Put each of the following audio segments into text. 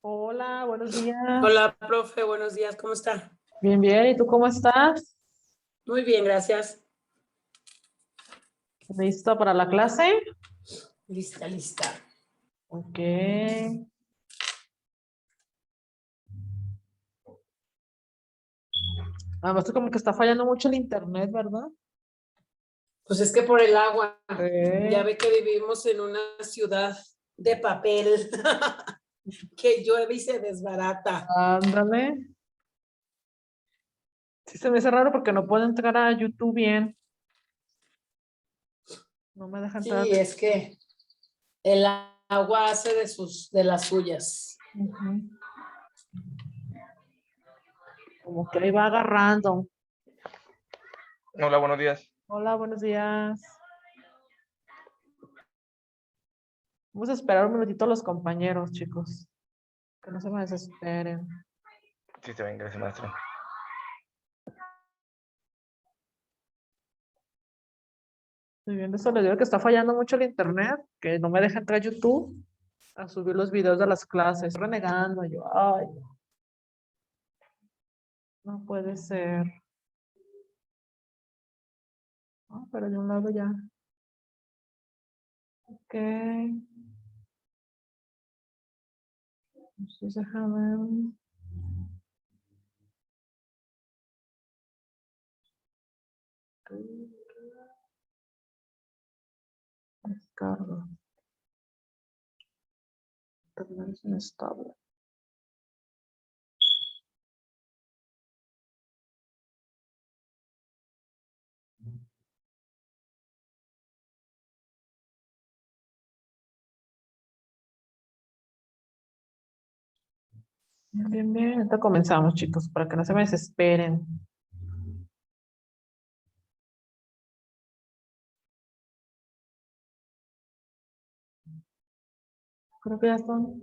Hola, buenos días. Hola, profe, buenos días, ¿cómo está? Bien, bien. ¿Y tú cómo estás? Muy bien, gracias. ¿Listo para la clase? Lista, lista. Ok. Además, como que está fallando mucho el internet, ¿verdad? Pues es que por el agua, ya Sí. ve que vivimos en una ciudad de papel, que llueve y se desbarata. Ándale. Sí, se me hace raro porque no puedo entrar a YouTube bien. No me deja entrar. Sí, es que el agua hace de las suyas. Ujú. Como que ahí va agarrando. Hola, buenos días. Hola, buenos días. Vamos a esperar un minutito a los compañeros, chicos. Que no se me desesperen. Sí, está bien, gracias, maestro. Estoy viendo eso, les digo que está fallando mucho el internet, que no me deja entrar a YouTube a subir los videos de las clases, renegando yo, ay, no puede ser. No, pero de un lado ya. Ok. Entonces déjame. Descarga. Internet es inestable. Bien, bien, bien. Ahorita comenzamos, chicos, para que no se me desesperen. Creo que ya están.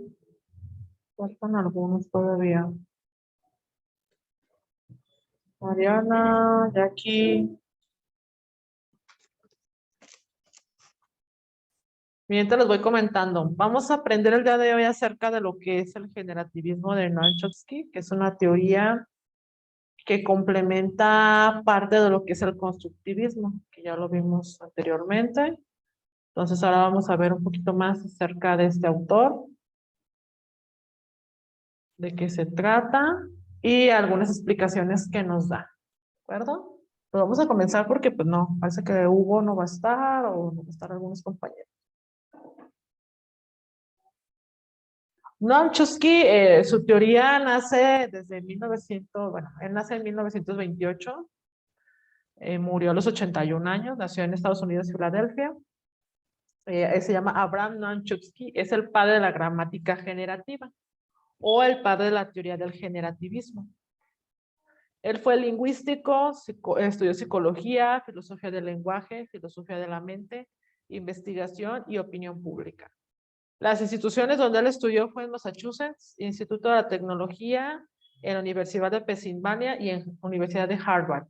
Faltan algunos todavía. Mariana, Jackie. Bien, te los voy comentando. Vamos a aprender el día de hoy acerca de lo que es el generativismo de Noam Chomsky, que es una teoría que complementa parte de lo que es el constructivismo, que ya lo vimos anteriormente. Entonces ahora vamos a ver un poquito más acerca de este autor, de qué se trata y algunas explicaciones que nos da. ¿De acuerdo? Pues vamos a comenzar porque pues no, parece que Hugo no va a estar o no va a estar algunos compañeros. Noam Chomsky, su teoría nace desde 1900, bueno, él nace en 1928, murió a los 81 años, nació en Estados Unidos, Filadelfia. Se llama Abraham Noam Chomsky, es el padre de la gramática generativa o el padre de la teoría del generativismo. Él fue lingüístico, estudió psicología, filosofía del lenguaje, filosofía de la mente, investigación y opinión pública. Las instituciones donde él estudió fue en Massachusetts, Instituto de la Tecnología, en la Universidad de Pensilvania y en la Universidad de Harvard.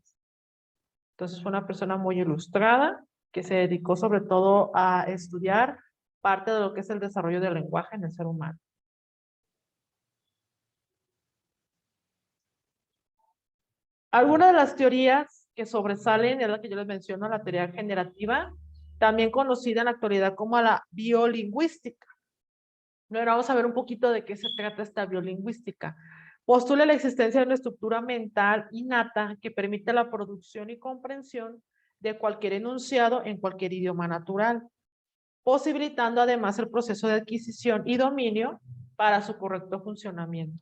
Entonces fue una persona muy ilustrada que se dedicó sobre todo a estudiar parte de lo que es el desarrollo del lenguaje en el ser humano. Algunas de las teorías que sobresalen es la que yo les menciono, la teoría generativa, también conocida en la actualidad como la biolingüística. Ahora vamos a ver un poquito de qué se trata esta biolingüística. Postula la existencia de una estructura mental innata que permite la producción y comprensión de cualquier enunciado en cualquier idioma natural, posibilitando además el proceso de adquisición y dominio para su correcto funcionamiento.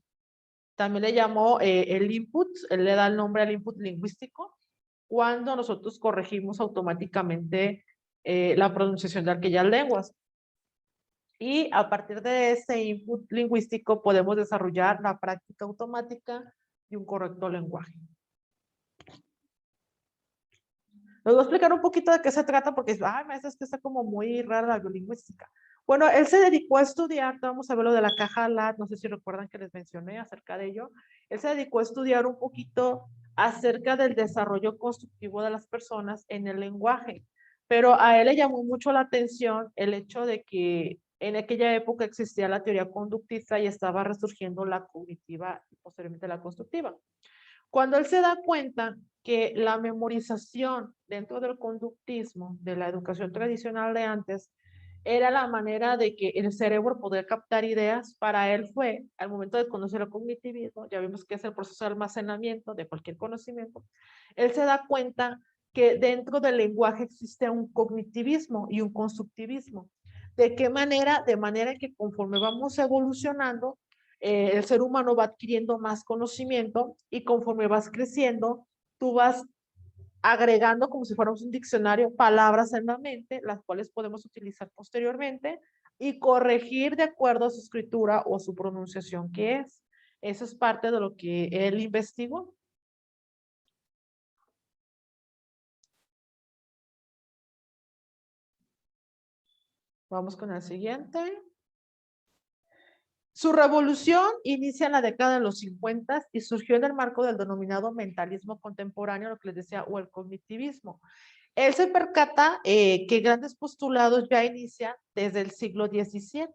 También le llamó el input, él le da el nombre al input lingüístico, cuando nosotros corregimos automáticamente la pronunciación de aquellas lenguas. Y a partir de ese input lingüístico podemos desarrollar la práctica automática de un correcto lenguaje. Les voy a explicar un poquito de qué se trata porque, ay, maestra, es que está como muy rara la biolingüística. Bueno, él se dedicó a estudiar, vamos a ver lo de la caja LAT, no sé si recuerdan que les mencioné acerca de ello. Él se dedicó a estudiar un poquito acerca del desarrollo constructivo de las personas en el lenguaje, pero a él le llamó mucho la atención el hecho de que En aquella época existía la teoría conductista y estaba resurgiendo la cognitiva y posteriormente la constructiva. Cuando él se da cuenta que la memorización dentro del conductismo, de la educación tradicional de antes, era la manera de que el cerebro podía captar ideas, para él fue, al momento de conocer el cognitivismo, ya vimos que es el proceso de almacenamiento de cualquier conocimiento, él se da cuenta que dentro del lenguaje existe un cognitivismo y un constructivismo. ¿De qué manera? De manera que conforme vamos evolucionando, el ser humano va adquiriendo más conocimiento y conforme vas creciendo, tú vas agregando como si fuéramos un diccionario palabras en la mente, las cuales podemos utilizar posteriormente y corregir de acuerdo a su escritura o su pronunciación que es. Eso es parte de lo que él investigó. Vamos con el siguiente. Su revolución inicia en la década de los 50 y surgió en el marco del denominado mentalismo contemporáneo, lo que les decía, o el cognitivismo. Él se percata que grandes postulados ya inician desde el siglo XVII,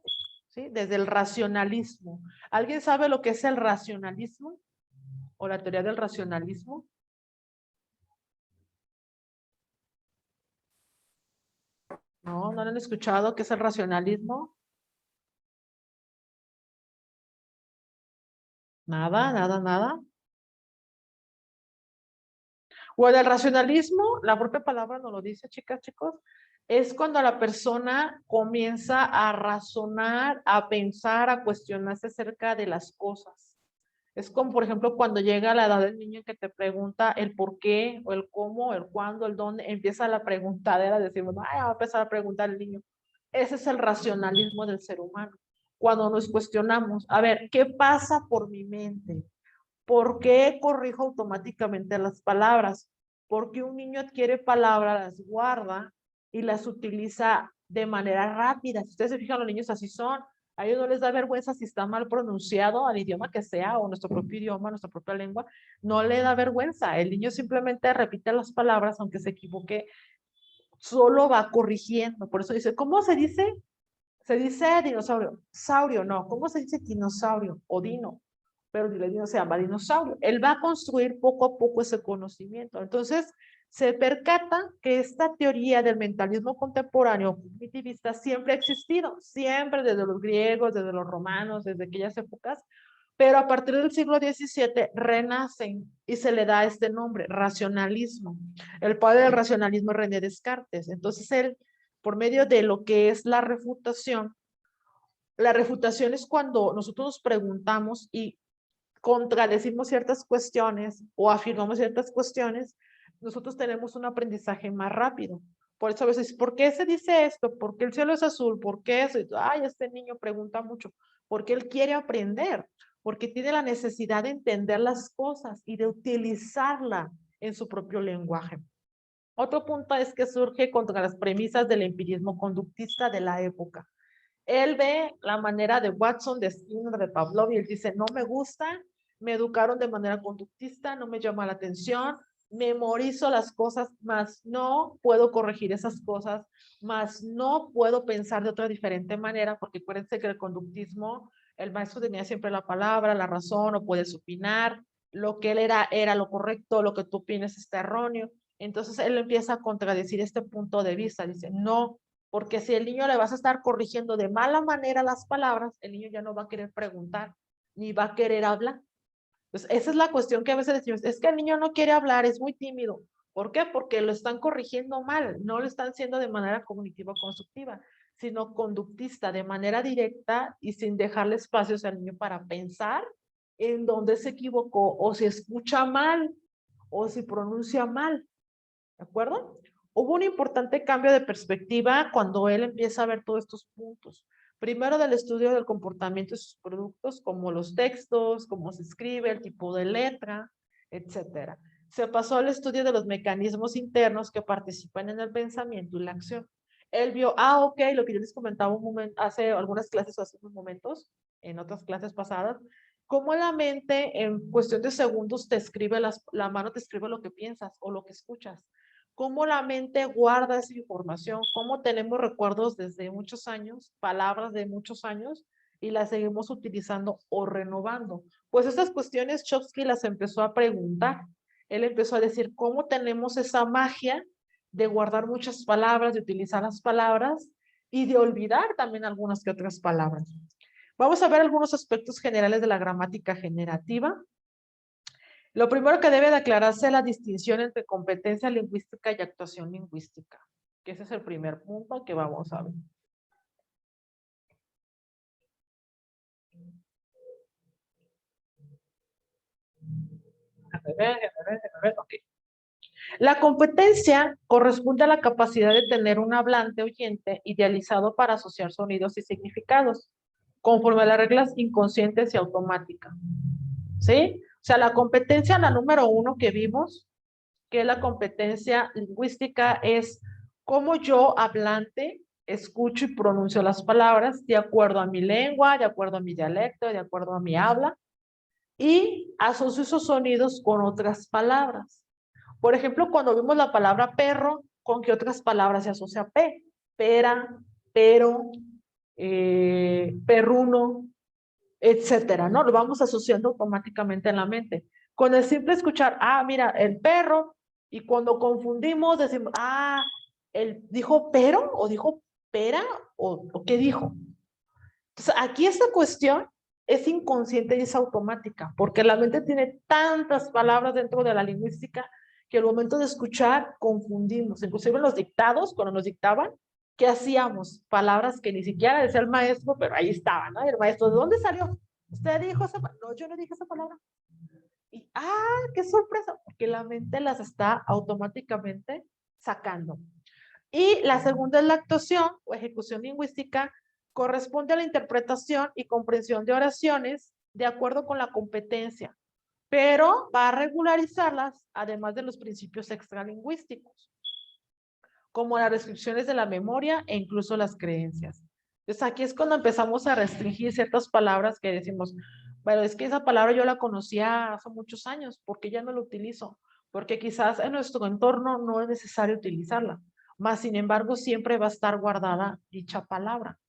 ¿sí? Desde el racionalismo. ¿Alguien sabe lo que es el racionalismo? ¿O la teoría del racionalismo? No, no lo han escuchado. ¿Qué es el racionalismo? Nada, nada, nada. Bueno, el racionalismo, la propia palabra nos lo dice, chicas, chicos, es cuando la persona comienza a razonar, a pensar, a cuestionarse acerca de las cosas. Es como, por ejemplo, cuando llega a la edad del niño que te pregunta el por qué, o el cómo, el cuándo, el dónde, empieza la preguntadera, decimos, ay, va a empezar a preguntar el niño. Ese es el racionalismo del ser humano. Cuando nos cuestionamos, a ver, ¿qué pasa por mi mente? ¿Por qué corrijo automáticamente las palabras? Porque un niño adquiere palabras, las guarda y las utiliza de manera rápida. Si ustedes se fijan, los niños así son. A ellos no les da vergüenza si está mal pronunciado al idioma que sea, o nuestro propio idioma, nuestra propia lengua. No le da vergüenza. El niño simplemente repite las palabras, aunque se equivoque, solo va corrigiendo. Por eso dice, ¿cómo se dice? Se dice dinosaurio. Saurio, no. ¿Cómo se dice dinosaurio o dino? Pero el se llama dinosaurio. Él va a construir poco a poco ese conocimiento. Entonces, se percata que esta teoría del mentalismo contemporáneo cognitivista siempre ha existido, siempre desde los griegos, desde los romanos, desde aquellas épocas, pero a partir del siglo XVII renacen y se le da este nombre, racionalismo. El padre del racionalismo es René Descartes. Entonces, él, por medio de lo que es la refutación es cuando nosotros nos preguntamos y contradecimos ciertas cuestiones o afirmamos ciertas cuestiones, nosotros tenemos un aprendizaje más rápido. Por eso a veces, ¿por qué se dice esto? ¿Por qué el cielo es azul? ¿Por qué eso? Ay, este niño pregunta mucho. Porque él quiere aprender, porque tiene la necesidad de entender las cosas y de utilizarla en su propio lenguaje. Otro punto es que surge contra las premisas del empirismo conductista de la época. Él ve la manera de Watson, de Skinner, de Pavlov y él dice, no me gusta, me educaron de manera conductista, no me llama la atención, memorizo las cosas, más no puedo corregir esas cosas, más no puedo pensar de otra diferente manera, porque acuérdense que el conductismo, el maestro tenía siempre la palabra, la razón, o puedes opinar, lo que él era lo correcto, lo que tú opinas está erróneo. Entonces él empieza a contradecir este punto de vista, dice, no, porque si el niño le vas a estar corrigiendo de mala manera las palabras, el niño ya no va a querer preguntar, ni va a querer hablar. Entonces, esa es la cuestión que a veces decimos, es que el niño no quiere hablar, es muy tímido. ¿Por qué? Porque lo están corrigiendo mal, no lo están haciendo de manera cognitiva constructiva, sino conductista, de manera directa y sin dejarle espacios al niño para pensar en dónde se equivocó, o si escucha mal, o si pronuncia mal. ¿De acuerdo? Hubo un importante cambio de perspectiva cuando él empieza a ver todos estos puntos. Primero del estudio del comportamiento de sus productos, como los textos, cómo se escribe, el tipo de letra, etcétera. Se pasó al estudio de los mecanismos internos que participan en el pensamiento y la acción. Él vio, ok, lo que yo les comentaba un momento, hace algunas clases o hace unos momentos, en otras clases pasadas, cómo la mente en cuestión de segundos te escribe, la mano te escribe lo que piensas o lo que escuchas. cómo la mente guarda esa información, cómo tenemos recuerdos desde muchos años, palabras de muchos años, y las seguimos utilizando o renovando. Pues estas cuestiones Chomsky las empezó a preguntar. Él empezó a decir, ¿cómo tenemos esa magia de guardar muchas palabras, de utilizar las palabras y de olvidar también algunas que otras palabras? Vamos a ver algunos aspectos generales de la gramática generativa. Lo primero que debe de aclararse es la distinción entre competencia lingüística y actuación lingüística, que ese es el primer punto que vamos a ver. Okay. La competencia corresponde a la capacidad de tener un hablante oyente idealizado para asociar sonidos y significados, conforme a las reglas inconscientes y automáticas. ¿Sí? O sea, la competencia, la número 1 que vimos, que es la competencia lingüística, es cómo yo, hablante, escucho y pronuncio las palabras de acuerdo a mi lengua, de acuerdo a mi dialecto, de acuerdo a mi habla, y asocio esos sonidos con otras palabras. Por ejemplo, cuando vimos la palabra perro, ¿con qué otras palabras se asocia P? Pera, pero, perruno, etcétera, ¿no? Lo vamos asociando automáticamente en la mente. Con el simple escuchar, ah, mira, el perro, y cuando confundimos, decimos, ah, él dijo pero, o dijo pera, o qué dijo. Entonces, aquí esta cuestión es inconsciente y es automática, porque la mente tiene tantas palabras dentro de la lingüística que al momento de escuchar confundimos. Inclusive en los dictados, cuando nos dictaban, ¿qué hacíamos? Palabras que ni siquiera decía el maestro, pero ahí estaban, ¿no? El maestro, ¿de dónde salió? ¿Usted dijo esa palabra? No, yo no dije esa palabra. Y, qué sorpresa, porque la mente las está automáticamente sacando. Y la segunda es la actuación o ejecución lingüística, corresponde a la interpretación y comprensión de oraciones de acuerdo con la competencia, pero va a regularizarlas además de los principios extralingüísticos, como las restricciones de la memoria e incluso las creencias. Entonces aquí es cuando empezamos a restringir ciertas palabras que decimos, bueno, es que esa palabra yo la conocía hace muchos años, ¿por qué ya no la utilizo? Porque quizás en nuestro entorno no es necesario utilizarla, mas sin embargo siempre va a estar guardada dicha palabra.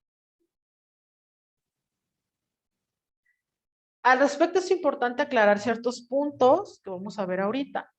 Al respecto es importante aclarar ciertos puntos que vamos a ver ahorita.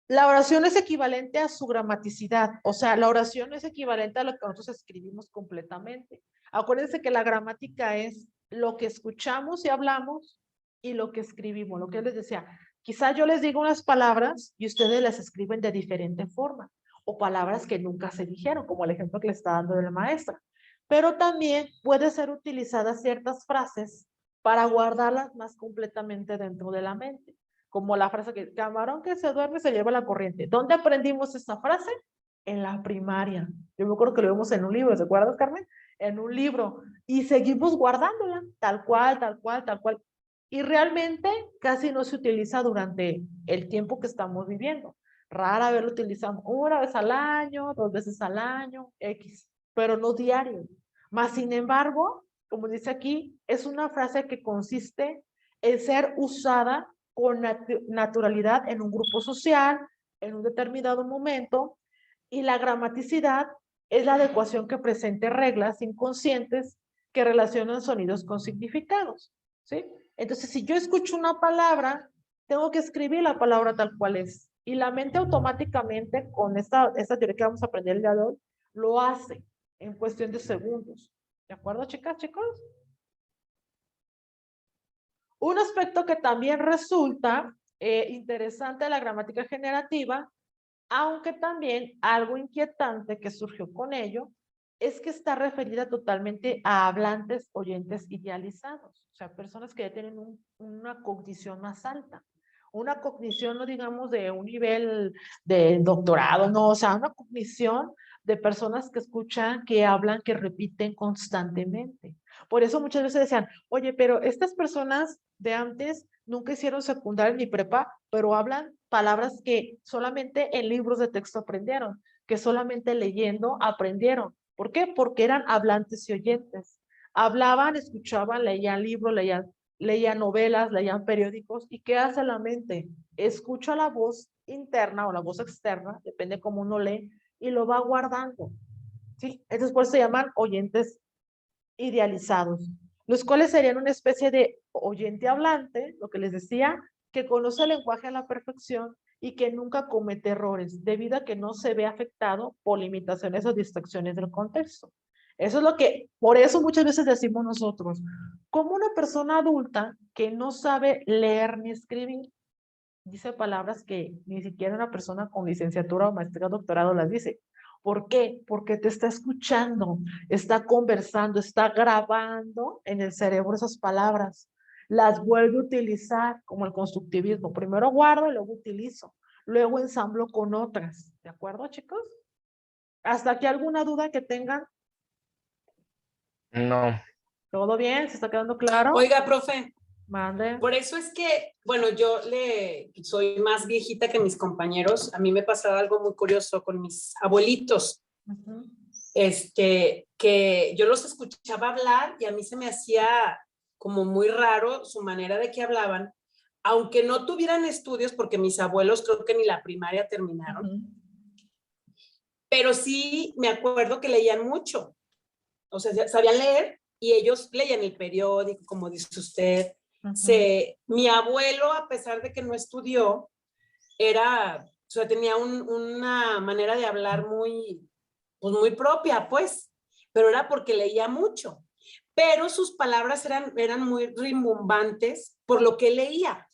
La oración es equivalente a su gramaticidad, o sea, la oración es equivalente a lo que nosotros escribimos completamente. Acuérdense que la gramática es lo que escuchamos y hablamos y lo que escribimos, lo que les decía. Quizá yo les digo unas palabras y ustedes las escriben de diferente forma, o palabras que nunca se dijeron, como el ejemplo que le está dando de la maestra. Pero también puede ser utilizadas ciertas frases para guardarlas más completamente dentro de la mente. Como la frase que, camarón que se duerme se lleva la corriente. ¿Dónde aprendimos esta frase? En la primaria. Yo me acuerdo que lo vimos en un libro, ¿te acuerdas, Carmen? En un libro. Y seguimos guardándola, tal cual, tal cual, tal cual. Y realmente casi no se utiliza durante el tiempo que estamos viviendo. Rara vez lo utilizamos una vez al año, 2 veces al año, X, pero no diario. Más sin embargo, como dice aquí, es una frase que consiste en ser usada con naturalidad en un grupo social, en un determinado momento, y la gramaticidad es la adecuación que presente reglas inconscientes que relacionan sonidos con significados, ¿sí? Entonces, si yo escucho una palabra, tengo que escribir la palabra tal cual es, y la mente automáticamente, con esta teoría que vamos a aprender el día de hoy, lo hace en cuestión de segundos. ¿De acuerdo, chicas, chicos? Un aspecto que también resulta interesante de la gramática generativa, aunque también algo inquietante que surgió con ello, es que está referida totalmente a hablantes oyentes idealizados, o sea, personas que ya tienen una cognición más alta. Una cognición, no digamos de un nivel de doctorado, no, o sea, una cognición de personas que escuchan, que hablan, que repiten constantemente. Por eso muchas veces decían, oye, pero estas personas de antes nunca hicieron secundaria ni prepa, pero hablan palabras que solamente en libros de texto aprendieron, que solamente leyendo aprendieron. ¿Por qué? Porque eran hablantes y oyentes. Hablaban, escuchaban, leían libros, leían novelas, leían periódicos. ¿Y qué hace la mente? escucha la voz interna o la voz externa, depende cómo uno lee, y lo va guardando, ¿sí? Entonces, por eso se llaman oyentes idealizados, los cuales serían una especie de oyente hablante, lo que les decía, que conoce el lenguaje a la perfección y que nunca comete errores, debido a que no se ve afectado por limitaciones o distracciones del contexto. Eso es lo que, por eso muchas veces decimos nosotros, como una persona adulta que no sabe leer ni escribir, dice palabras que ni siquiera una persona con licenciatura o maestría o doctorado las dice. ¿Por qué? Porque te está escuchando, está conversando, está grabando en el cerebro esas palabras. Las vuelve a utilizar como el constructivismo. Primero guardo y luego utilizo. Luego ensamblo con otras. ¿De acuerdo, chicos? ¿Hasta aquí alguna duda que tengan? No. ¿Todo bien? ¿Se está quedando claro? Oiga, profe, Mande. por eso es que, bueno, yo soy más viejita que mis compañeros. A mí me pasaba algo muy curioso con mis abuelitos, Ujú. que yo los escuchaba hablar y a mí se me hacía como muy raro su manera de que hablaban, aunque no tuvieran estudios, porque mis abuelos creo que ni la primaria terminaron, Ujú. pero sí me acuerdo que leían mucho. O sea, sabían leer y ellos leían el periódico, como dice usted. Ujú. Mi abuelo, a pesar de que no estudió, o sea, tenía una manera de hablar pues muy propia, pues, pero era porque leía mucho. Pero sus palabras eran muy rimbombantes por lo que leía,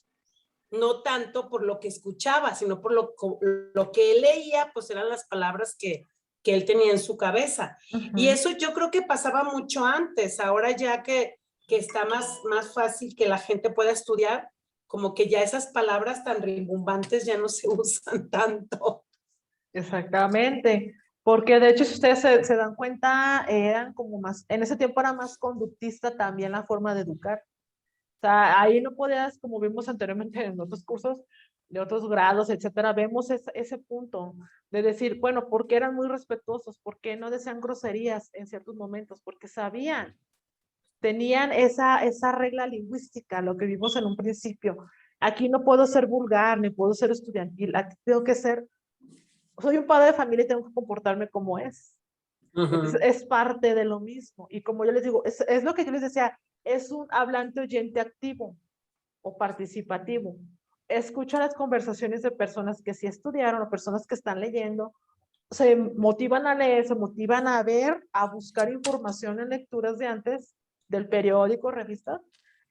no tanto por lo que escuchaba, sino por lo que él leía, pues eran las palabras que él tenía en su cabeza. Y Ujú. eso yo creo que pasaba mucho antes, ahora ya que está más fácil que la gente pueda estudiar, como que ya esas palabras tan rimbombantes ya no se usan tanto. Exactamente, porque de hecho si ustedes se dan cuenta, eran como más, en ese tiempo era más conductista también la forma de educar. O sea, ahí no podías, como vimos anteriormente en otros cursos de otros grados, etcétera, vemos ese punto de decir, bueno, ¿por qué eran muy respetuosos? ¿Por qué no decían groserías en ciertos momentos? Porque sabían, tenían esa regla lingüística, lo que vimos en un principio. Aquí no puedo ser vulgar, ni puedo ser estudiantil, aquí tengo que ser, soy un padre de familia y tengo que comportarme como es. Ujú. Es parte de lo mismo. Y como yo les digo, es lo que yo les decía, es un hablante oyente activo o participativo. Escucha las conversaciones de personas que sí estudiaron o personas que están leyendo, se motivan a leer, se motivan a ver, a buscar información en lecturas de antes, del periódico, revistas,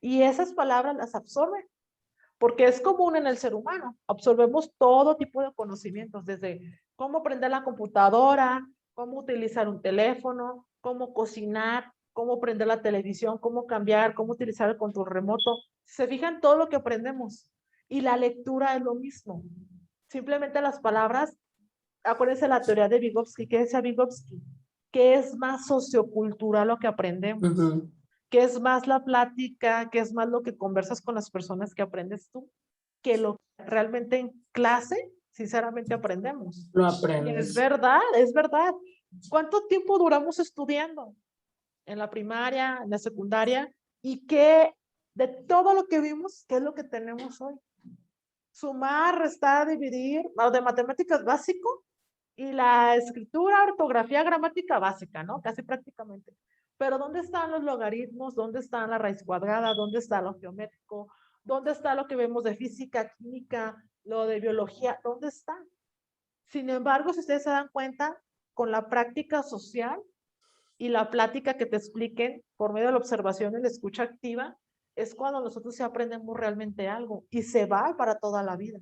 y esas palabras las absorben porque es común en el ser humano. Absorbemos todo tipo de conocimientos, desde cómo prender la computadora, cómo utilizar un teléfono, cómo cocinar, cómo prender la televisión, cómo cambiar, cómo utilizar el control remoto. Se fijan todo lo que aprendemos. Y la lectura es lo mismo. Simplemente las palabras, acuérdense la teoría de Vygotsky, ¿qué decía Vygotsky? Que es más sociocultural lo que aprendemos, Ujú. que es más la plática, que es más lo que conversas con las personas que aprendes tú, que lo que realmente en clase, sinceramente aprendemos. Lo Y es aprendes. verdad, es verdad. ¿Cuánto tiempo duramos estudiando? En la primaria, en la secundaria, y qué de todo lo que vimos, ¿qué es lo que tenemos hoy? Sumar, restar, dividir, lo de matemáticas básico y la escritura, ortografía, gramática básica, ¿no? Casi prácticamente. Pero ¿dónde están los logaritmos? ¿Dónde está la raíz cuadrada? ¿Dónde está lo geométrico? ¿Dónde está lo que vemos de física, química, lo de biología? ¿Dónde está? Sin embargo, si ustedes se dan cuenta, con la práctica social y la plática que te expliquen por medio de la observación y la escucha activa, es cuando nosotros sí aprendemos realmente algo y se va para toda la vida.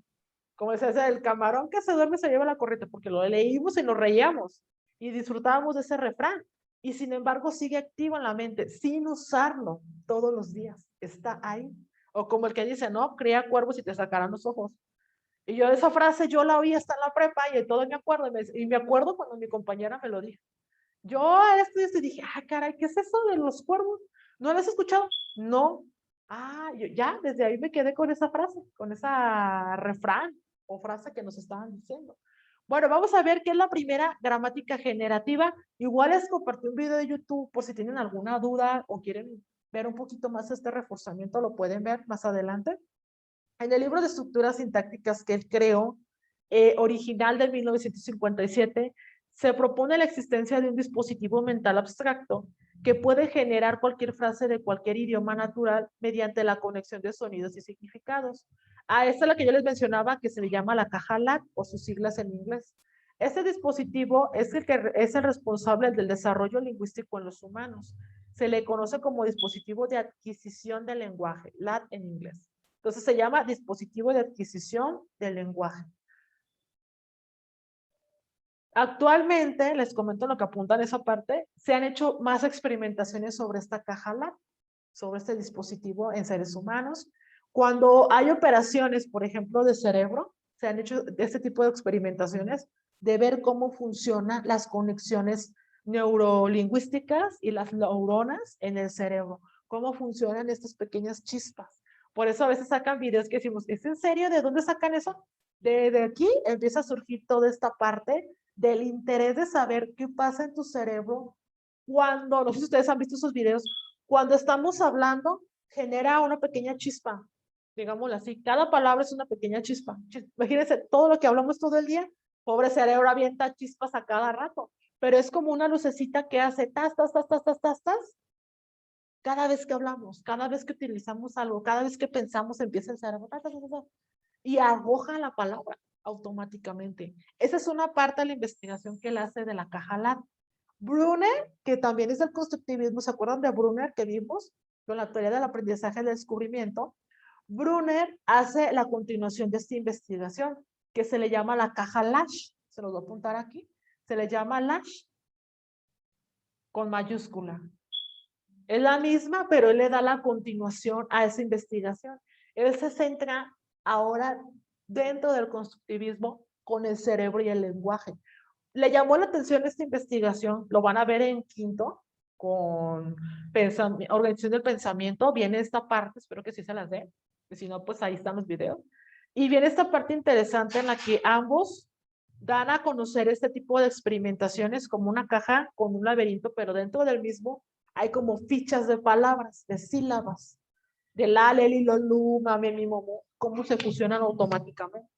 Como decía, el camarón que se duerme se lleva la corriente, porque lo leímos y nos reíamos y disfrutábamos de ese refrán. Y sin embargo sigue activo en la mente, sin usarlo todos los días. Está ahí. O como el que dice, no, cría cuervos y te sacarán los ojos. Y yo esa frase yo la oí hasta en la prepa y todo me acuerdo. Y me acuerdo cuando mi compañera me lo dijo. Yo esto dije, ah, caray, ¿qué es eso de los cuervos? ¿No lo has escuchado? No. Ah, yo ya, desde ahí me quedé con esa frase, con esa refrán o frase que nos estaban diciendo. Bueno, vamos a ver qué es la primera gramática generativa. Igual es compartir un video de YouTube por si tienen alguna duda o quieren ver un poquito más este reforzamiento, lo pueden ver más adelante. En el libro de estructuras sintácticas que él creó, original de 1957, se propone la existencia de un dispositivo mental abstracto que puede generar cualquier frase de cualquier idioma natural mediante la conexión de sonidos y significados. A esta es la que yo les mencionaba, que se le llama la caja LAT o sus siglas en inglés. Este dispositivo es el responsable del desarrollo lingüístico en los humanos. Se le conoce como dispositivo de adquisición del lenguaje, LAT en inglés. Entonces se llama dispositivo de adquisición del lenguaje. Actualmente, les comento lo que apunta en esa parte, se han hecho más experimentaciones sobre esta caja LAT, sobre este dispositivo en seres humanos. Cuando hay operaciones, por ejemplo, de cerebro, se han hecho este tipo de experimentaciones de ver cómo funcionan las conexiones neurolingüísticas y las neuronas en el cerebro, cómo funcionan estas pequeñas chispas. Por eso a veces sacan videos que decimos, ¿es en serio? ¿De dónde sacan eso? De aquí empieza a surgir toda esta parte del interés de saber qué pasa en tu cerebro cuando, no sé si ustedes han visto esos videos, cuando estamos hablando, genera una pequeña chispa, digámoslo así. Cada palabra es una pequeña chispa. Imagínense todo lo que hablamos todo el día. Pobre cerebro avienta chispas a cada rato, pero es como una lucecita que hace tas, tas, tas, tas, tas, tas, tas. Cada vez que hablamos, cada vez que utilizamos algo, cada vez que pensamos, empieza el cerebro tas, tas, tas, tas, y arroja la palabra automáticamente. Esa es una parte de la investigación que él hace de la caja LAT. Brunner, que también es del constructivismo, ¿se acuerdan de Brunner que vimos? Con la teoría del aprendizaje del descubrimiento. Brunner hace la continuación de esta investigación, que se le llama la caja Lash. Se los voy a apuntar aquí. Se le llama Lash con mayúscula. Es la misma, pero él le da la continuación a esa investigación. Él se centra ahora dentro del constructivismo con el cerebro y el lenguaje. Le llamó la atención esta investigación, lo van a ver en quinto, con organización del pensamiento, viene esta parte, espero que sí se las dé, que si no, pues ahí están los videos, y viene esta parte interesante en la que ambos dan a conocer este tipo de experimentaciones como una caja con un laberinto, pero dentro del mismo hay como fichas de palabras, de sílabas, de la, leli, lo, lu, mame, mi, momo, cómo se fusionan automáticamente.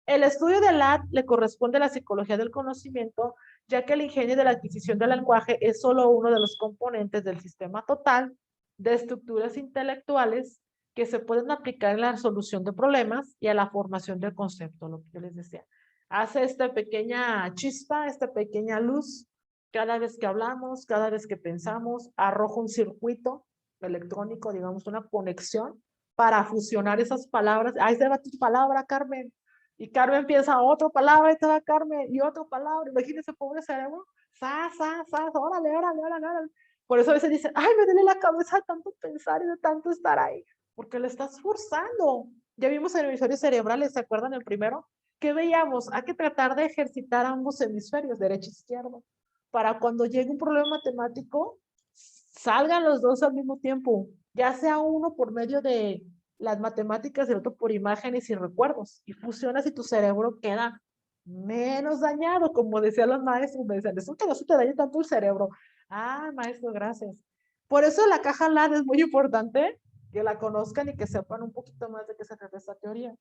El estudio del LAT le corresponde a la psicología del conocimiento, ya que el ingenio de la adquisición del lenguaje es solo uno de los componentes del sistema total de estructuras intelectuales que se pueden aplicar en la resolución de problemas y a la formación del concepto, lo que yo les decía. Hace esta pequeña chispa, esta pequeña luz, cada vez que hablamos, cada vez que pensamos, arroja un circuito electrónico, digamos, una conexión para fusionar esas palabras. Ahí se va tu palabra, Carmen. Y Carmen piensa otra palabra y te da Carmen y otra palabra. Imagínense, pobre cerebro. Órale, órale, órale, órale. Por eso a veces dicen, ay, me duele la cabeza de tanto pensar y de tanto estar ahí. Porque lo estás forzando. Ya vimos en hemisferios cerebrales, ¿se acuerdan el primero? ¿Qué veíamos? Hay que tratar de ejercitar ambos hemisferios, derecho e izquierdo, para cuando llegue un problema matemático, salgan los dos al mismo tiempo, ya sea uno por medio de las matemáticas y el otro por imágenes y recuerdos, y fusionas y tu cerebro queda menos dañado, como decían los maestros, me decían, eso que no se te dañe tanto el cerebro. Ah, maestro, gracias. Por eso la caja LAD es muy importante que la conozcan y que sepan un poquito más de qué se trata esta teoría.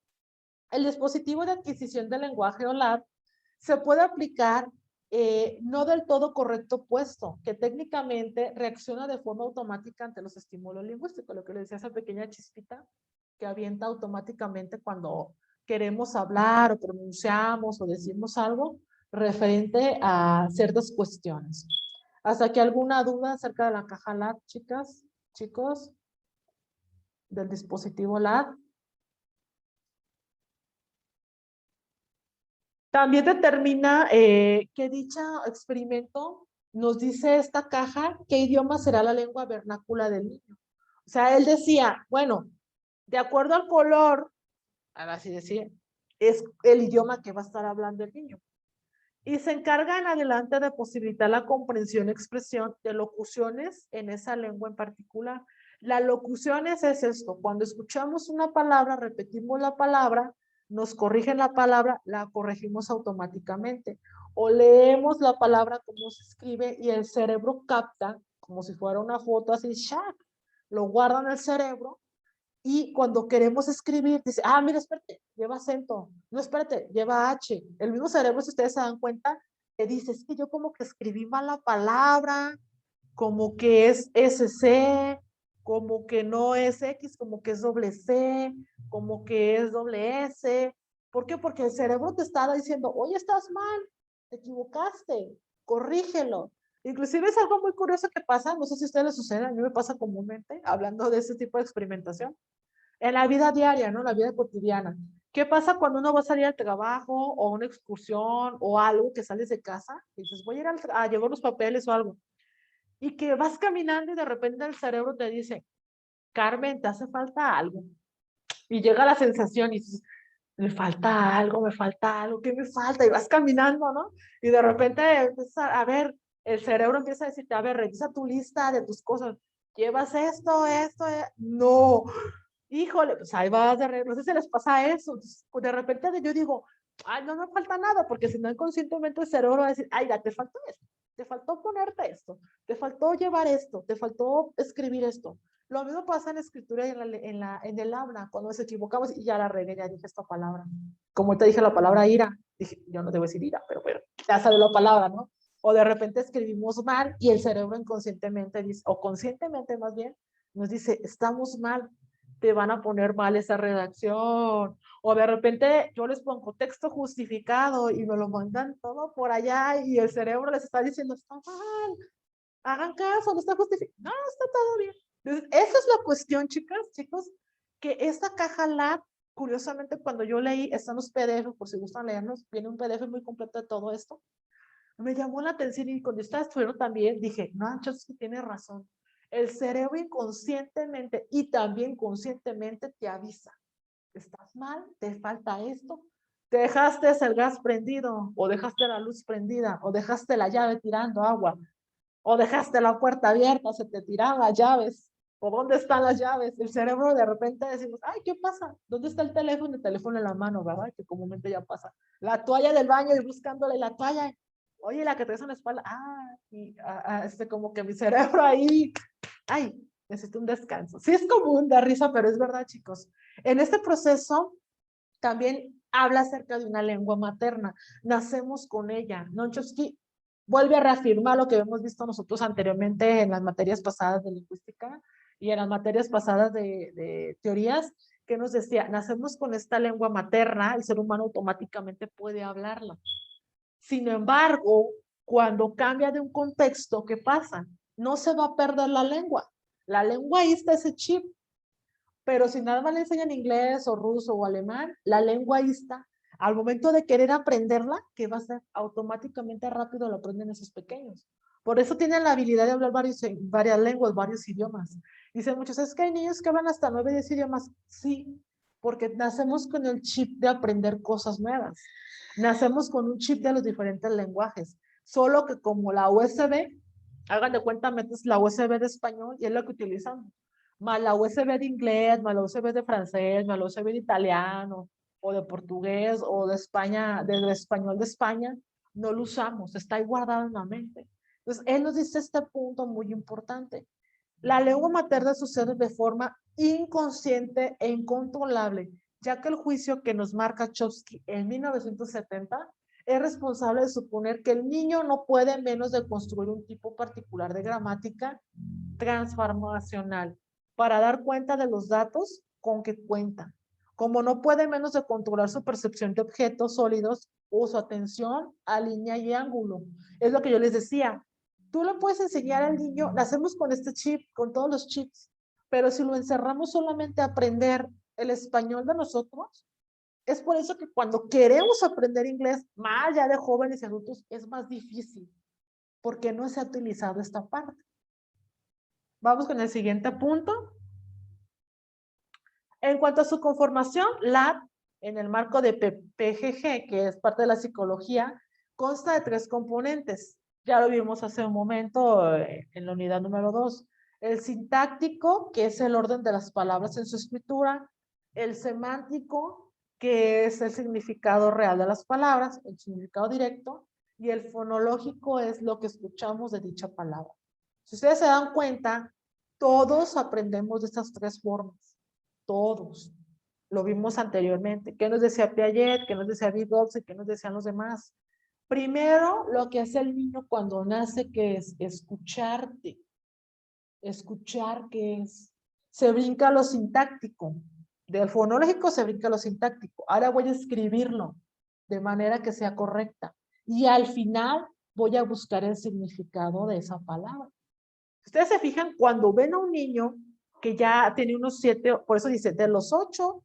El dispositivo de adquisición del lenguaje o LAD se puede aplicar no del todo correcto puesto, que técnicamente reacciona de forma automática ante los estímulos lingüísticos, lo que les decía, esa pequeña chispita que avienta automáticamente cuando queremos hablar o pronunciamos o decimos algo referente a ciertas cuestiones. ¿Hasta aquí alguna duda acerca de la caja LAD, chicas, chicos? Del dispositivo LAD. También determina que dicho experimento nos dice esta caja qué idioma será la lengua vernácula del niño. O sea, él decía, bueno, de acuerdo al color, así decía, es el idioma que va a estar hablando el niño. Y se encarga en adelante de posibilitar la comprensión y expresión de locuciones en esa lengua en particular. La locución es esto, cuando escuchamos una palabra, repetimos la palabra, nos corrigen la palabra, la corregimos automáticamente. O leemos la palabra como se escribe y el cerebro capta, como si fuera una foto así, ¡shack! Lo guarda en el cerebro Y cuando queremos escribir, dice, ah, mira, espérate, lleva acento. No, espérate, lleva H. El mismo cerebro, si ustedes se dan cuenta, que dice, es que yo como que escribí mal la palabra, como que es SC, como que no es X, como que es doble C, como que es doble S. ¿Por qué? Porque el cerebro te está diciendo, oye, estás mal, te equivocaste, corrígelo. Inclusive es algo muy curioso que pasa, no sé si a ustedes les sucede, a mí me pasa comúnmente, hablando de ese tipo de experimentación, en la vida diaria, ¿no? En la vida cotidiana. ¿Qué pasa cuando uno va a salir al trabajo o a una excursión o algo que sales de casa y dices, voy a ir a llevar los papeles o algo? Y que vas caminando y de repente el cerebro te dice, Carmen, te hace falta algo. Y llega la sensación y dices, me falta algo, ¿qué me falta? Y vas caminando, ¿no? Y de repente empiezas a ver, el cerebro empieza a decirte, a ver, revisa tu lista de tus cosas. ¿Llevas esto? No. Híjole, pues ahí vas de regreso. No sé si les pasa eso. Entonces, de repente yo digo, ay, no me falta nada, porque si no inconscientemente el cerebro va a decir, ay, ya te faltó esto, te faltó ponerte esto, te faltó llevar esto, te faltó escribir esto. Lo mismo pasa en la escritura y en el habla, cuando nos equivocamos y ya la regué, ya dije esta palabra. Como te dije la palabra ira, dije, yo no debo decir ira, pero bueno, ya sabes la palabra, ¿no? O de repente escribimos mal y el cerebro inconscientemente dice, o conscientemente más bien, nos dice, estamos mal, te van a poner mal esa redacción. O de repente yo les pongo texto justificado y me lo mandan todo por allá y el cerebro les está diciendo, está mal, hagan caso, no está justificado. No, está todo bien. Entonces, esa es la cuestión, chicas, chicos, que esta caja LAT, curiosamente, cuando yo leí, están los PDF, por si gustan leernos, viene un PDF muy completo de todo esto, me llamó la atención y cuando estaba estudiando también dije, no, Chomsky tiene razón. El cerebro inconscientemente y también conscientemente te avisa. Estás mal, te falta esto, te dejaste el gas prendido, o dejaste la luz prendida, o dejaste la llave tirando agua, o dejaste la puerta abierta, se te tiraron las llaves, o dónde están las llaves. El cerebro de repente decimos, ay, ¿qué pasa? ¿Dónde está el teléfono? El teléfono en la mano, ¿verdad? Que comúnmente ya pasa. La toalla del baño y buscándole la toalla. Oye, la que traes en la espalda. Como que mi cerebro ahí, ay, necesito un descanso. Sí es común, da risa, pero es verdad, chicos. En este proceso también habla acerca de una lengua materna. Nacemos con ella. Chomsky vuelve a reafirmar lo que hemos visto nosotros anteriormente en las materias pasadas de lingüística y en las materias pasadas de teorías, que nos decía, nacemos con esta lengua materna, el ser humano automáticamente puede hablarla. Sin embargo, cuando cambia de un contexto, ¿qué pasa? No se va a perder la lengua. La lengua ahí está ese chip, pero si nada más le enseñan inglés o ruso o alemán, la lengua ahí está. Al momento de querer aprenderla, ¿qué va a hacer? Automáticamente rápido lo aprenden esos pequeños. Por eso tienen la habilidad de hablar varias lenguas, varios idiomas. Dicen muchos, es que hay niños que hablan hasta 9, 10 idiomas. Sí, porque nacemos con el chip de aprender cosas nuevas. Nacemos con un chip de los diferentes lenguajes. Solo que como la USB, hagan de cuenta, metes la USB de español y es lo que utilizamos, más la USB de inglés, más la USB de francés, más la USB de italiano, o de portugués, o de España, del español de España, no lo usamos, está ahí guardado en la mente. Entonces, él nos dice este punto muy importante. La lengua materna sucede de forma inconsciente e incontrolable, ya que el juicio que nos marca Chomsky en 1970 es responsable de suponer que el niño no puede menos de construir un tipo particular de gramática transformacional para dar cuenta de los datos con que cuenta. Como no puede menos de controlar su percepción de objetos sólidos o su atención a línea y ángulo. Es lo que yo les decía. Tú le puedes enseñar al niño, nacemos con este chip, con todos los chips, pero si lo encerramos solamente a aprender el español de nosotros, es por eso que cuando queremos aprender inglés, más ya de jóvenes y adultos, es más difícil, porque no se ha utilizado esta parte. Vamos con el siguiente punto. En cuanto a su conformación, LAT, en el marco de PGG, que es parte de la psicología, consta de 3 componentes. Ya lo vimos hace un momento en la unidad número 2. El sintáctico, que es el orden de las palabras en su escritura. El semántico, que es el significado real de las palabras, el significado directo. Y el fonológico es lo que escuchamos de dicha palabra. Si ustedes se dan cuenta, todos aprendemos de estas 3 formas. todos. Lo vimos anteriormente. ¿Qué nos decía Piaget? ¿Qué nos decía Vygotsky? ¿Qué nos decían los demás? Primero, lo que hace el niño cuando nace, que es escucharte. Escuchar, ¿qué es? Se brinca lo sintáctico. Del fonológico se brinca lo sintáctico. Ahora voy a escribirlo de manera que sea correcta. Y al final voy a buscar el significado de esa palabra. Ustedes se fijan cuando ven a un niño que ya tiene unos 7, por eso dice, de los 8,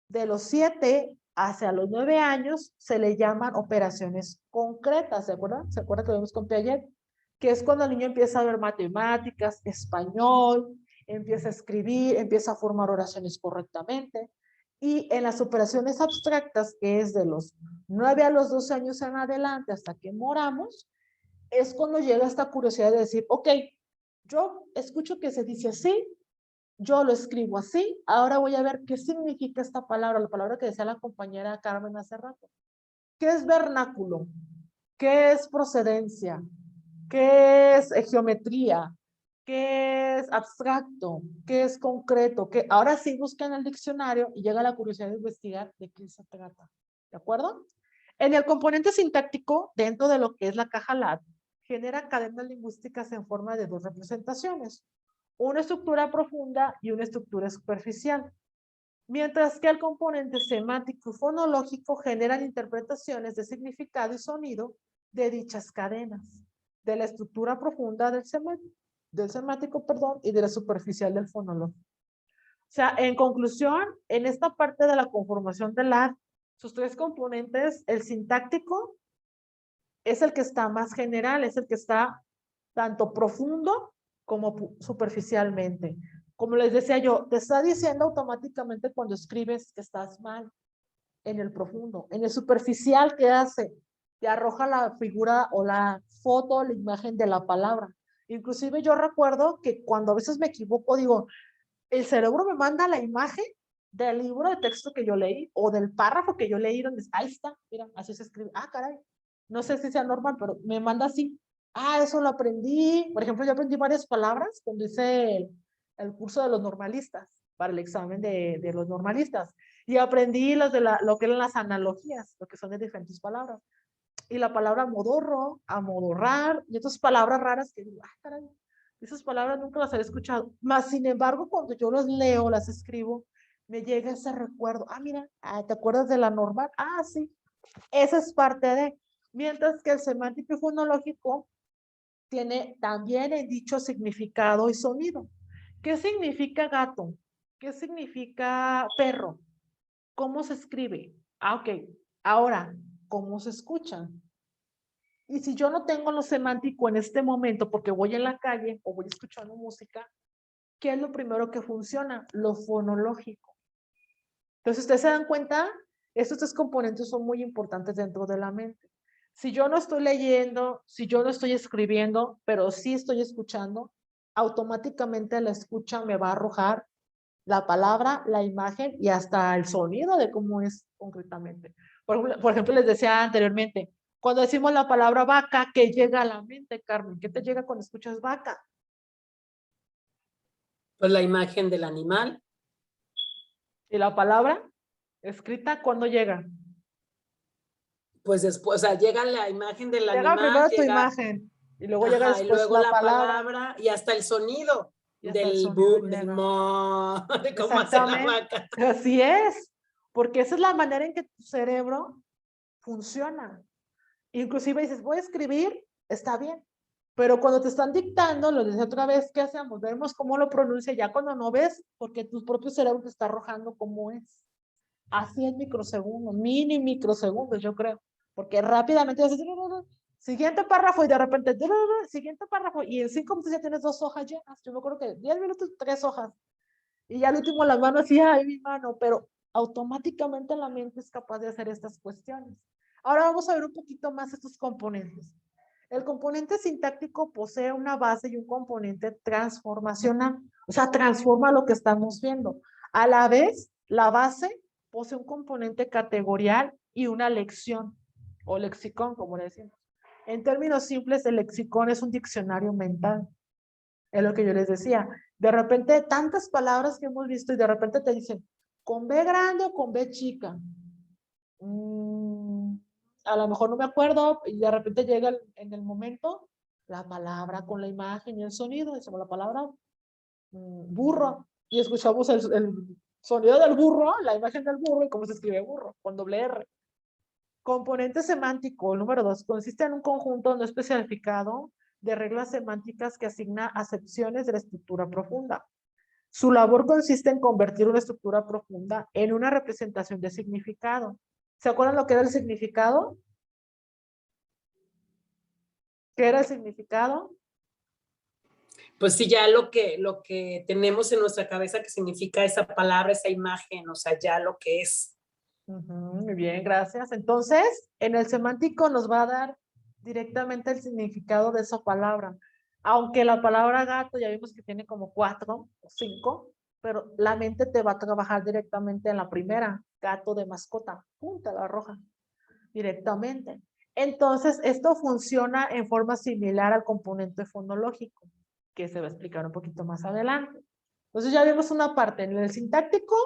de los 7 hacia los 9 años, se le llaman operaciones concretas, ¿se acuerdan? ¿Se acuerdan que lo vimos con Piaget? Que es cuando el niño empieza a ver matemáticas, español, empieza a escribir, empieza a formar oraciones correctamente. Y en las operaciones abstractas, que es de los 9 a los 12 años en adelante hasta que moramos, es cuando llega esta curiosidad de decir, ok, yo escucho que se dice así, yo lo escribo así, ahora voy a ver qué significa esta palabra, la palabra que decía la compañera Carmen hace rato. ¿Qué es vernáculo? ¿Qué es procedencia? ¿Qué es geometría? ¿Qué es abstracto? ¿Qué es concreto? ¿Qué? Ahora sí buscan el diccionario y llega la curiosidad de investigar de qué se trata. ¿De acuerdo? En el componente sintáctico, dentro de lo que es la caja LAD, genera cadenas lingüísticas en forma de dos representaciones, una estructura profunda y una estructura superficial, mientras que el componente semántico y fonológico generan interpretaciones de significado y sonido de dichas cadenas, de la estructura profunda del semántico, y de la superficial del fonológico. O sea, en conclusión, en esta parte de la conformación del LAD, sus tres componentes, el sintáctico es el que está más general, es el que está tanto profundo como superficialmente. Como les decía yo, te está diciendo automáticamente cuando escribes que estás mal en el profundo. En el superficial, ¿qué hace? Te arroja la figura o la foto, la imagen de la palabra. Inclusive yo recuerdo que cuando a veces me equivoco, digo, el cerebro me manda la imagen del libro de texto que yo leí o del párrafo que yo leí donde ahí está, mira, así se escribe. Ah, caray. No sé si sea normal, pero me manda así. Ah, eso lo aprendí. Por ejemplo, yo aprendí varias palabras cuando hice el curso de los normalistas, para el examen de los normalistas. Y aprendí lo que eran las analogías, lo que son de diferentes palabras. Y la palabra modorro, amodorrar, y otras palabras raras que digo, ah, caray, esas palabras nunca las había escuchado. Más sin embargo, cuando yo las leo, las escribo, me llega ese recuerdo. Ah, mira, ¿te acuerdas de la normal? Ah, sí. Esa es parte de. Mientras que el semántico y fonológico tiene también el dicho significado y sonido. ¿Qué significa gato? ¿Qué significa perro? ¿Cómo se escribe? Ah, ok. Ahora, ¿cómo se escucha? Y si yo no tengo lo semántico en este momento porque voy en la calle o voy escuchando música, ¿qué es lo primero que funciona? Lo fonológico. Entonces, ustedes se dan cuenta, estos tres componentes son muy importantes dentro de la mente. Si yo no estoy leyendo, si yo no estoy escribiendo, pero sí estoy escuchando, automáticamente la escucha me va a arrojar la palabra, la imagen y hasta el sonido de cómo es concretamente. Por ejemplo, les decía anteriormente, cuando decimos la palabra vaca, ¿qué llega a la mente, Carmen? ¿Qué te llega cuando escuchas vaca? Pues la imagen del animal. ¿Y la palabra escrita cuándo llega? Pues después, o sea, llega la imagen del Llega animal, primero tu llega, imagen y luego llega y después luego la la palabra palabra y hasta el sonido y hasta el del sonido del llega. mo, de cómo hace la Exactamente. vaca. Así es, porque esa es la manera en que tu cerebro funciona. Inclusive dices, voy a escribir, está bien, pero cuando te están dictando, lo dices otra vez, ¿qué hacemos? Vemos cómo lo pronuncia ya cuando no ves, porque tu propio cerebro te está arrojando cómo es. Así en microsegundos, mini microsegundos, yo creo, porque rápidamente haces, siguiente párrafo y de repente, siguiente párrafo, y en 5 minutos ya tienes 2 hojas llenas. Yo me acuerdo que 10 minutos, 3 hojas, y ya al último las manos así, ay, mi mano, pero automáticamente la mente es capaz de hacer estas cuestiones. Ahora vamos a ver un poquito más estos componentes. El componente sintáctico posee una base y un componente transformacional, o sea, transforma lo que estamos viendo. A la vez, la base posee un componente categorial y una lección, o lexicón, como le decimos. En términos simples, el lexicón es un diccionario mental. Es lo que yo les decía. De repente, tantas palabras que hemos visto y de repente te dicen, ¿con B grande o con B chica? A lo mejor no me acuerdo y de repente llega en el momento la palabra con la imagen y el sonido, decimos la palabra burro y escuchamos el sonido del burro, la imagen del burro y cómo se escribe burro, con doble R. Componente semántico, el número 2, consiste en un conjunto no especificado de reglas semánticas que asigna acepciones de la estructura profunda. Su labor consiste en convertir una estructura profunda en una representación de significado. ¿Se acuerdan lo que era el significado? ¿Qué era el significado? Pues sí, ya lo que tenemos en nuestra cabeza que significa esa palabra, esa imagen, o sea, ya lo que es. Muy bien, gracias. Entonces, en el semántico nos va a dar directamente el significado de esa palabra. Aunque la palabra gato ya vimos que tiene como 4 o 5, pero la mente te va a trabajar directamente en la primera, gato de mascota, punta la roja, directamente. Entonces, esto funciona en forma similar al componente fonológico, que se va a explicar un poquito más adelante. Entonces ya vimos una parte, en el sintáctico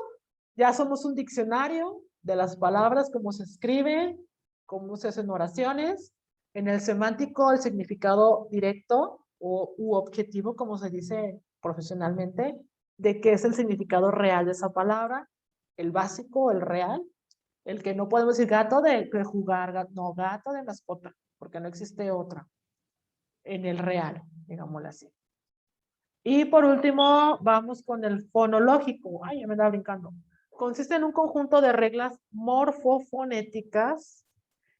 ya somos un diccionario de las palabras, cómo se escriben, cómo se hacen oraciones. En el semántico, el significado directo u objetivo, como se dice profesionalmente, de qué es el significado real de esa palabra, el básico, el real, el que no podemos decir gato de jugar, no, gato de mascota, porque no existe otra en el real, digámoslo así. Y por último, vamos con el fonológico. Ay, ya me estaba brincando. Consiste en un conjunto de reglas morfofonéticas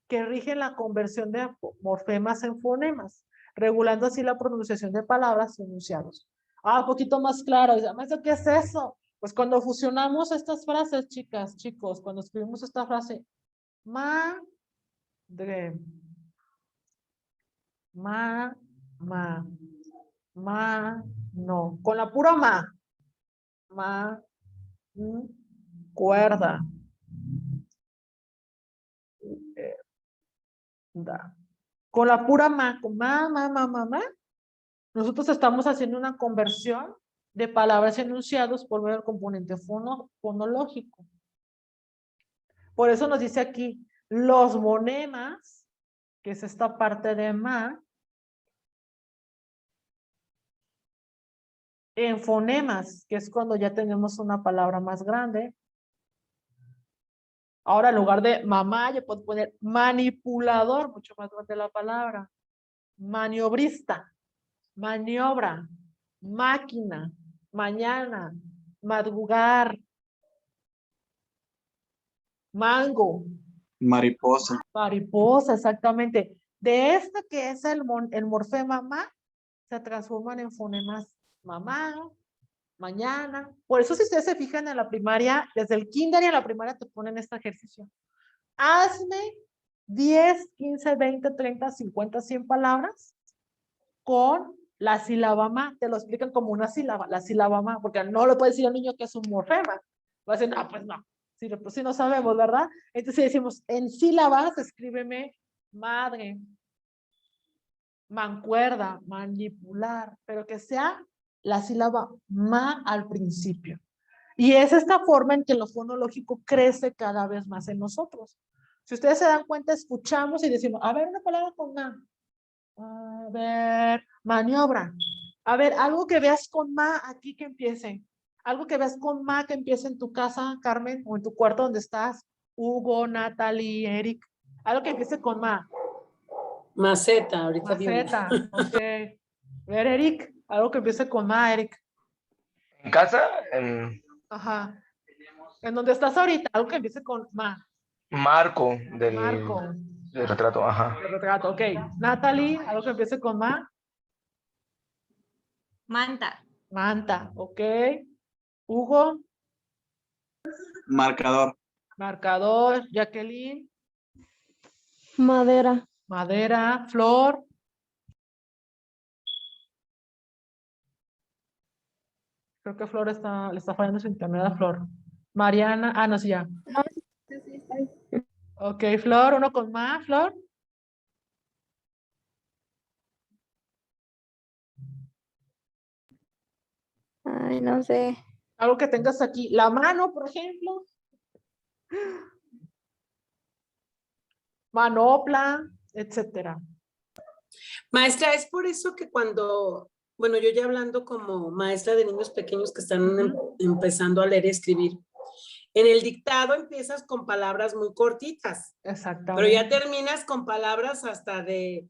que rigen la conversión de morfemas en fonemas, regulando así la pronunciación de palabras y enunciados. Un poquito más claro. ¿Maestro, qué es eso? Pues cuando fusionamos estas frases, chicas, chicos, cuando escribimos esta frase, madre, ma, no, con la pura ma, cuerda, da. Con la pura con nosotros estamos haciendo una conversión de palabras y enunciados por medio del componente fonológico. Por eso nos dice aquí, los monemas, que es esta parte de en fonemas, que es cuando ya tenemos una palabra más grande. Ahora, en lugar de mamá, yo puedo poner manipulador, mucho más grande la palabra. Maniobrista, maniobra, máquina, mañana, madrugar, mango. Mariposa. Mariposa, exactamente. De este que es el morfema ma, se transforman en fonemas mamá, mañana. Por eso si ustedes se fijan en la primaria, desde el kinder y en la primaria te ponen este ejercicio. Hazme 10, 15, 20, 30, 50, 100 palabras con la sílaba ma. Te lo explican como una sílaba, la sílaba ma, porque no le puede decir al niño que es un morfema. Va a decir, no, pues no. Pues sí no sabemos, ¿verdad? Entonces decimos, en sílabas, escríbeme madre, mancuerda, manipular, pero que sea la sílaba ma al principio. Y es esta forma en que lo fonológico crece cada vez más en nosotros. Si ustedes se dan cuenta, escuchamos y decimos, a ver, una palabra con ma. A ver, maniobra. A ver, algo que veas con ma aquí que empiece. Algo que veas con ma que empiece en tu casa, Carmen, o en tu cuarto donde estás. Hugo, Natalie, Eric. Algo que empiece con ma. Maceta, ahorita Maceta, ok. A ver, Eric, algo que empiece con ma, Eric. ¿En casa? Ajá. En donde estás ahorita, algo que empiece con ma. Marco Marco. del retrato, ajá. El retrato, ok. Natalie, algo que empiece con ma. Manta. Manta, ok. Hugo, Marcador. marcador. Jacqueline, Madera. madera. Flor, creo que Flor le está fallando su internet a Flor. Mariana, no, sí, ya. Ok, Flor, uno con ma, Flor. Ay, no sé. Algo que tengas aquí. La mano, por ejemplo. Manopla, etcétera. Maestra, es por eso que cuando, bueno, yo ya hablando como maestra de niños pequeños que están empezando a leer y escribir, en el dictado empiezas con palabras muy cortitas, pero ya Exactamente. terminas con palabras hasta de